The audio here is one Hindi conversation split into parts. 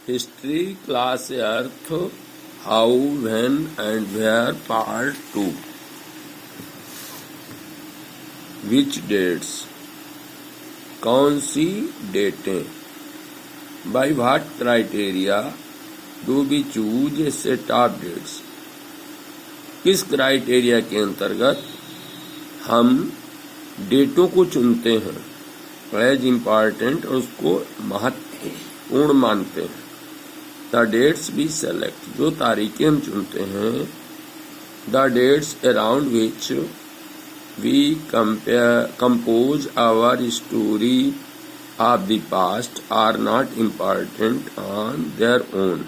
हिस्ट्री क्लास अर्थ how when and where part 2 which dates कौन सी डेटें by what criteria do we choose a set of dates किस क्राइटेरिया के अंतर्गत हम डेटों को चुनते हैं एज इम्पॉर्टेंट और उसको महत्वपूर्ण मानते हैं। द डेट्स वी सेलेक्ट जो तारीखें हम चुनते हैं the dates around which we compose our story of the past are not important on their own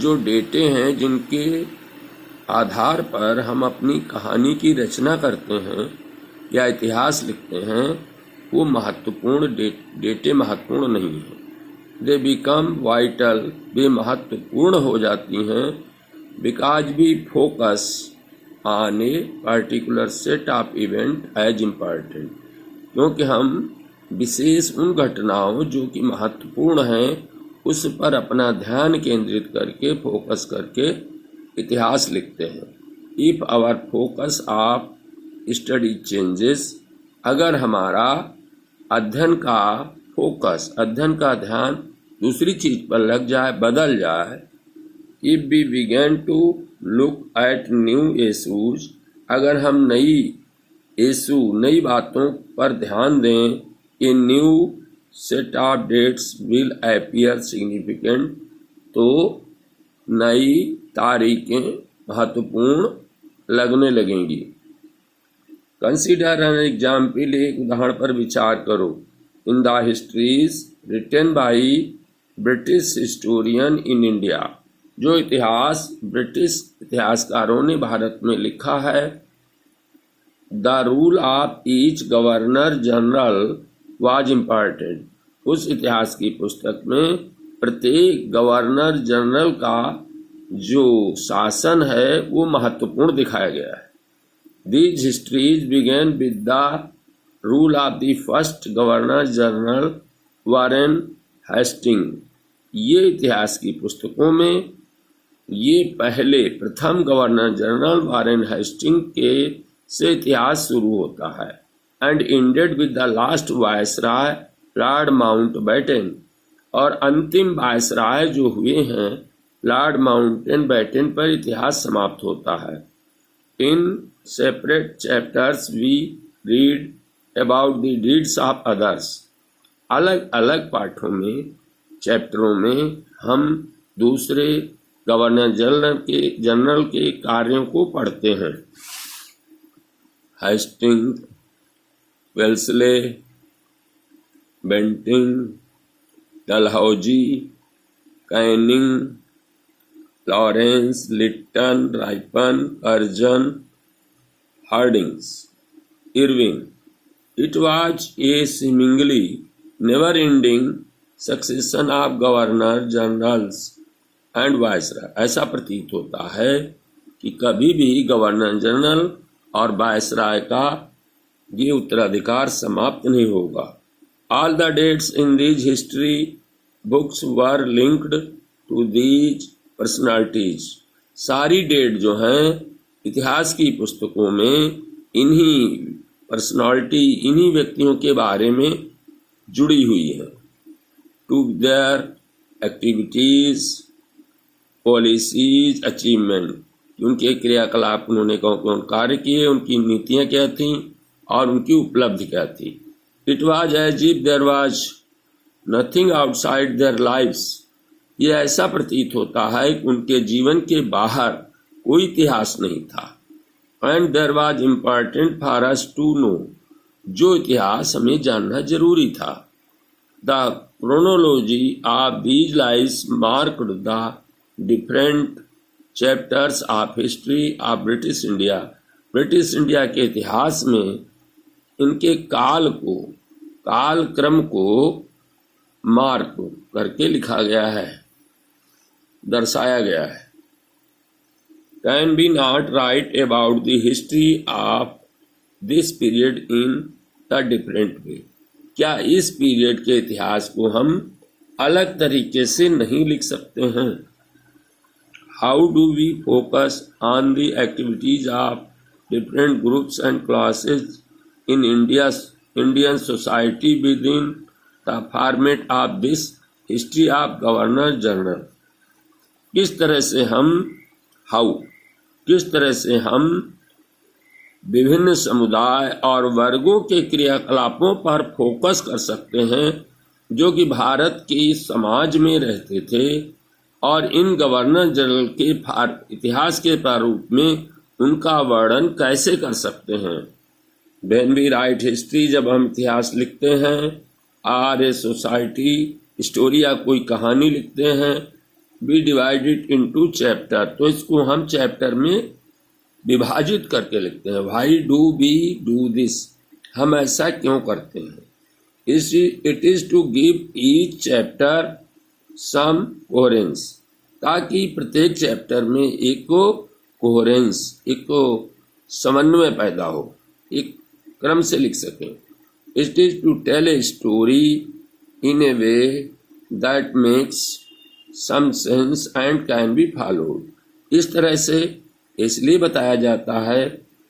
जो डेटें हैं जिनके आधार पर हम अपनी कहानी की रचना करते हैं या इतिहास लिखते हैं वो महत्वपूर्ण डेटें महत्वपूर्ण नहीं हैं। दे बिकम वाइटल वे महत्वपूर्ण हो जाती हैं because we focus on a particular set of event as important क्योंकि हम विशेष उन घटनाओं जो कि महत्वपूर्ण हैं उस पर अपना ध्यान केंद्रित करके फोकस करके इतिहास लिखते हैं। If our focus of study changes अगर हमारा अध्ययन का फोकस अध्ययन का ध्यान दूसरी चीज पर लग जाए बदल जाए if we begin to look at new issues अगर हम नई बातों पर ध्यान दें a new set of dates will appear significant तो नई तारीखें महत्वपूर्ण लगने लगेंगी। कंसीडर एन एग्जाम्पल एक उदाहरण पर विचार करो in the histories written by British historian in India जो इतिहास ब्रिटिश इतिहासकारों ने भारत में लिखा है the rule of each governor general was important उस इतिहास की पुस्तक में प्रत्येक गवर्नर जनरल का जो शासन है वो महत्वपूर्ण दिखाया गया है। These histories began with the rule of the first Governor General Warren Hastings। ये इतिहास की पुस्तकों में ये पहले प्रथम गवर्नर जनरल वारेन हेस्टिंग के से इतिहास शुरू होता है and ended with the last viceroy Lord Mountbatten और अंतिम वायसराय जो हुए हैं लॉर्ड माउंटबेटन पर इतिहास समाप्त होता है। इन separate chapters we read about the deeds of others अलग अलग पाठों में चैप्टरों में हम दूसरे गवर्नर जनरल के कार्यों को पढ़ते हैं। Hastings Wellesley Bentinck Dalhousie Canning Lawrence Lytton Ripon Curzon Hardings, Irving. It was a seemingly never-ending succession of governor generals and viceroy. ऐसा प्रतीत होता है कि कभी भी गवर्नर जनरल और वायसराय का ये उत्तराधिकार समाप्त नहीं होगा। All the dates in these history books were linked to these personalities. सारी डेट जो हैं इतिहास की पुस्तकों में इन्हीं पर्सनालिटी इन्हीं व्यक्तियों के बारे में जुड़ी हुई है। To their activities policies achievement उनके क्रियाकलाप उन्होंने कौन कौन कार्य किए उनकी नीतियां क्या थीं और उनकी उपलब्धि क्या थी। It was as if there was nothing outside their lives ये ऐसा प्रतीत होता है कि उनके जीवन के बाहर कोई इतिहास नहीं था। And there was important for us to know जो इतिहास हमें जानना जरूरी था। The chronology of these lives marked the different chapters of history of British India के इतिहास में इनके कालक्रम को मार्क करके लिखा गया है दर्शाया गया है। Can we not write about the history of this period in the different way? क्या इस पीरियड के इतिहास को हम अलग तरीके से नहीं लिख सकते हैं। How do we focus on the activities of different groups and classes in Indian society within the format of this history of governor general. किस तरह से हम विभिन्न समुदाय और वर्गों के क्रियाकलापों पर फोकस कर सकते हैं जो कि भारत के समाज में रहते थे, और इन गवर्नर जनरल के इतिहास के प्रारूप में उनका वर्णन कैसे कर सकते हैं। व्हेन वी राइट हिस्ट्री, जब हम इतिहास लिखते हैं, आर ए सोसाइटी, स्टोरी या कोई कहानी लिखते हैं, we divide it into chapter, तो इसको हम चैप्टर में विभाजित करके लिखते हैं। Why do we do this, हम ऐसा क्यों करते हैं। It is to give each chapter some coherence, ताकि प्रत्येक चैप्टर में एक कोहेरेंस, एक समन्वय पैदा हो, एक क्रम से लिख सकें। It is to tell a story in a way that makes some sense and can be followed. इस तरह से इसलिए बताया जाता है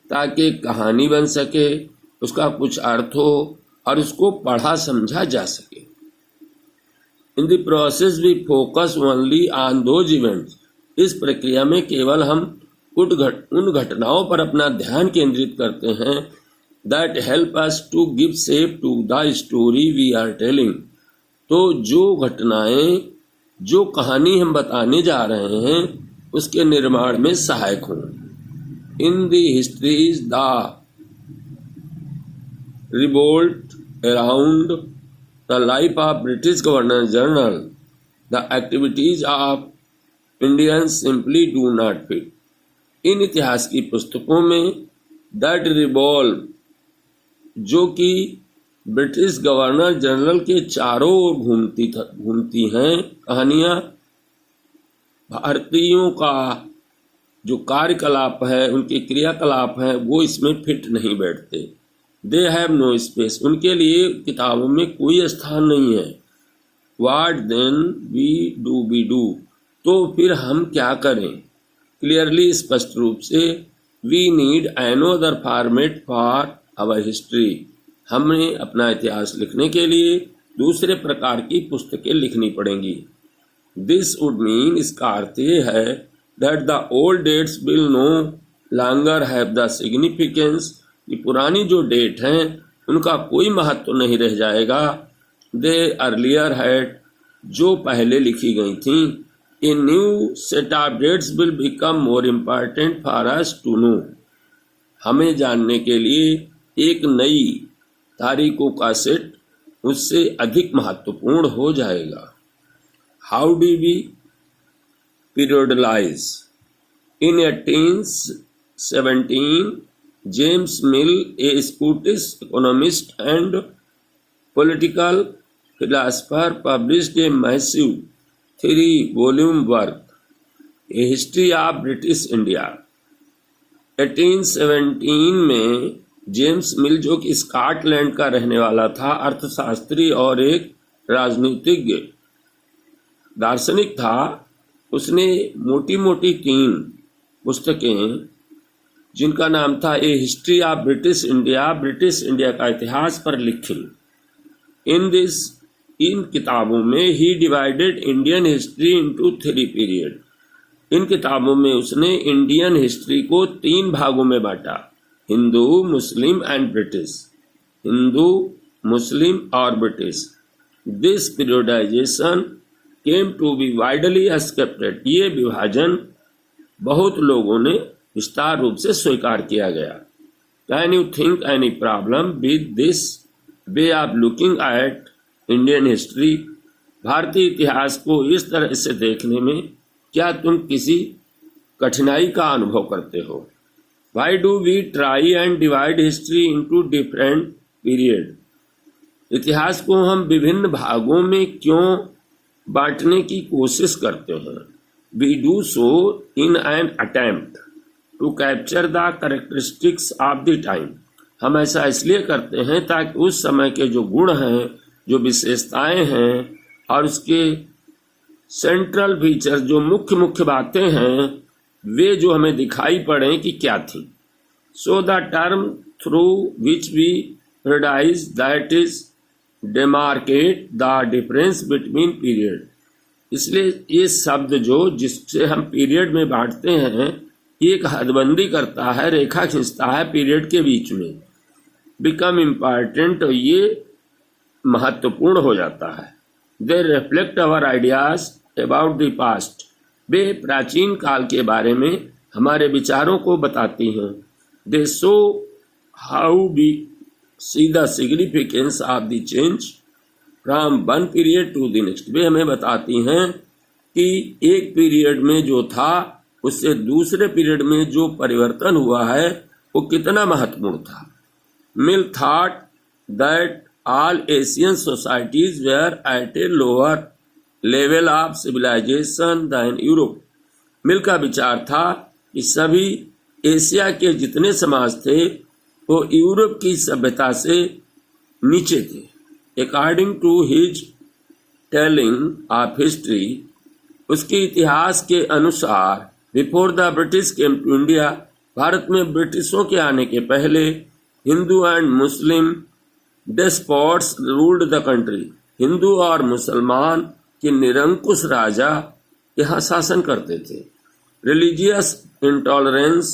ताकि कहानी बन सके, उसका कुछ अर्थ हो और उसको पढ़ा समझा जा सके। In the process we focus only on those events, इस प्रक्रिया में केवल हम उन घटनाओं पर अपना ध्यान केंद्रित करते हैं that help us to give shape to the story we are telling. तो जो घटनाएं, जो कहानी हम बताने जा रहे हैं, उसके निर्माण में सहायक हों। In the histories the revolt around the life of British governor general, the activities of Indians simply do not fit. इन इतिहास की पुस्तकों में दैट रिवॉल्व, जो कि ब्रिटिश गवर्नर जनरल के चारों ओर घूमती हैं कहानियां, भारतीयों का जो कार्यकलाप है, उनके क्रियाकलाप हैं, वो इसमें फिट नहीं बैठते। दे हैव नो स्पेस, उनके लिए किताबों में कोई स्थान नहीं है। व्हाट देन वी डू, तो फिर हम क्या करें। क्लियरली, स्पष्ट रूप से, we need another format for our history, हमें अपना इतिहास लिखने के लिए दूसरे प्रकार की पुस्तकें लिखनी पड़ेंगी। दिस वुड मीन, इसका अर्थ ये है that the old dates will no longer have the significance, कि पुरानी जो डेट हैं उनका कोई महत्व नहीं रह जाएगा। दे अर्लियर हैड, जो पहले लिखी गई थी। A new set of dates will become more important for us to know, हमें जानने के लिए एक नई तारीखों का सेट उससे अधिक महत्वपूर्ण हो जाएगा। How do we periodise. In 1817 James Mill, a Scottish economist and political philosopher, published a massive 3-volume work, a history of British India. 1817 में जेम्स मिल, जो कि स्कॉटलैंड का रहने वाला था, अर्थशास्त्री और एक राजनीतिज्ञ दार्शनिक था, उसने मोटी मोटी 3 पुस्तकें, जिनका नाम था a history of British India, British India का इतिहास, पर लिखी। इन किताबों में ही divided Indian history into 3 period. इन किताबों में उसने इंडियन हिस्ट्री को 3 भागों में बांटा, Hindu, Muslim and British, Hindu, Muslim और British. This periodisation came to be widely accepted, ये विभाजन बहुत लोगों ने विस्तार रूप से स्वीकार किया गया। Can you think any problem with this way of looking at Indian history. भारतीय इतिहास को इस तरह से देखने में क्या तुम किसी कठिनाई का अनुभव करते हो। Why do we try and divide history into different period. इतिहास को हम विभिन्न भागों में क्यों बांटने की कोशिश करते हैं। We do so in an attempt to capture the characteristics of the time. हम ऐसा इसलिए करते हैं ताकि उस समय के जो गुण हैं, जो विशेषताएं हैं, और उसके सेंट्रल फीचर जो मुख्य मुख्य बातें हैं वे जो हमें दिखाई पड़े कि क्या थी। So the term through which we realise that is demarcate the difference between period. इसलिए ये शब्द जो जिससे हम पीरियड में बांटते हैं ये एक हदबंदी करता है, रेखा खींचता है पीरियड के बीच में। बिकम इम्पॉर्टेंट, ये महत्वपूर्ण हो जाता है। They reflect our ideas about the past. वे प्राचीन काल के बारे में हमारे विचारों को बताती हैं। They show how we see the significance of the change from one period to the next. वे हमें बताती हैं कि एक पीरियड में जो था उससे दूसरे पीरियड में जो परिवर्तन हुआ है वो कितना महत्वपूर्ण था। Mill thought that all Asian societies were at a lower level of civilisation than Europe. Mill का विचार था कि सभी एशिया के जितने समाज थे वो यूरोप की सभ्यता से नीचे थे। According to his telling of history, उसके इतिहास के अनुसार, before the British came to India, भारत में ब्रिटिशों के आने के पहले Hindu and Muslim despots ruled the country. Hindu और मुसलमान के निरंकुश राजा यहाँ शासन करते थे। Religious intolerance,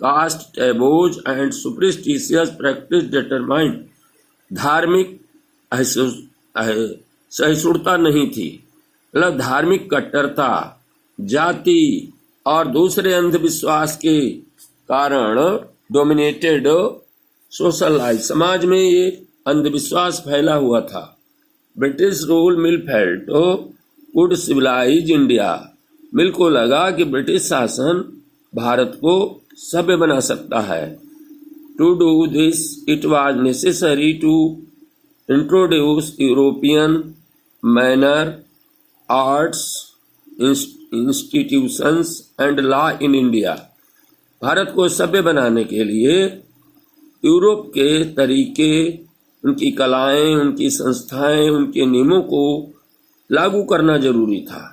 caste taboos and superstitious practice determined. धार्मिक सहिष्णुता नहीं थी, मतलब धार्मिक कट्टरता, जाति और दूसरे अंधविश्वास के कारण डोमिनेटेड सोशल लाइफ। समाज में ये अंधविश्वास फैला हुआ था। British rule Mill felt would civilise India. Mill को लगा कि ब्रिटिश शासन भारत को सभ्य बना सकता है। To do this it was necessary to introduce European manner, arts, institutions and law in India। भारत को सभ्य बनाने के लिए यूरोप के तरीके, उनकी कलाएं, उनकी संस्थाएं, उनके नियमों को लागू करना जरूरी था।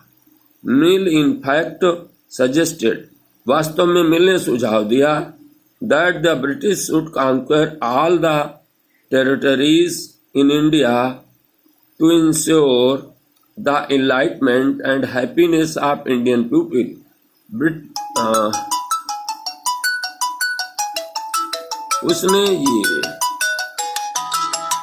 मिल इन फैक्ट सजेस्टेड, वास्तव में मिल ने सुझाव दिया, that the British should conquer all the territories in India to ensure the enlightenment and happiness of Indian people। उसने ये